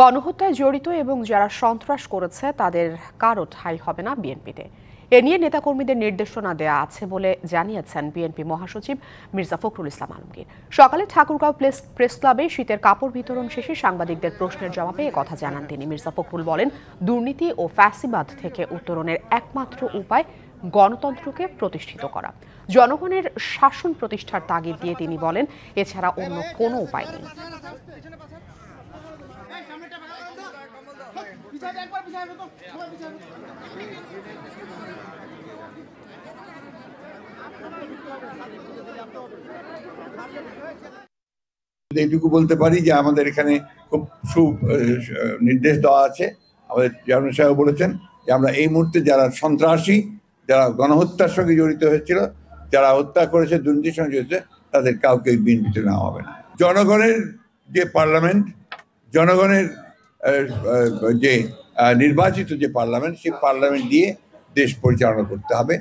গণহত্যায় জড়িত এবং যারা সন্ত্রাস করেছে তাদের কারো ঠাঁই হবে না বিএনপিতে। এ নিয়ে নেতাকর্মীদের নির্দেশনা দেয়া আছে বলে জানিয়েছেন বিএনপি মহাসচিব মির্জা ফখরুল ইসলাম আলমগীর। সকালে ঠাকুরগাঁও প্রেস ক্লাবে শীতের কাপড় বিতরণ শেষে সাংবাদিকদের প্রশ্নের জবাবে একথা জানান তিনি। মির্জা ফখরুল বলেন, দুর্নীতি ও ফ্যাসিবাদ থেকে উত্তরণের একমাত্র উপায় গণতন্ত্রকে প্রতিষ্ঠিত করা। জনগণের শাসন প্রতিষ্ঠার তাগিদ দিয়ে তিনি বলেন, এছাড়া অন্য কোনো উপায় নেই। এইটুকু বলতে পারি যে আমাদের এখানে খুব নির্দেশ দেওয়া আছে। আমাদের চেয়ারম্যান সাহেব বলেছেন যে আমরা এই মুহূর্তে যারা সন্ত্রাসী, যারা গণহত্যার সঙ্গে জড়িত হয়েছিল, যারা হত্যা করেছে, দুর্নীতির সঙ্গে জড়িত, তাদের কাউকে বিএনপিতে নেওয়া হবে না। জনগণের যে পার্লামেন্ট, জনগণের যে নির্বাচিত যে পার্লামেন্ট, সেই পার্লামেন্ট দিয়ে দেশ পরিচালনা করতে হবে।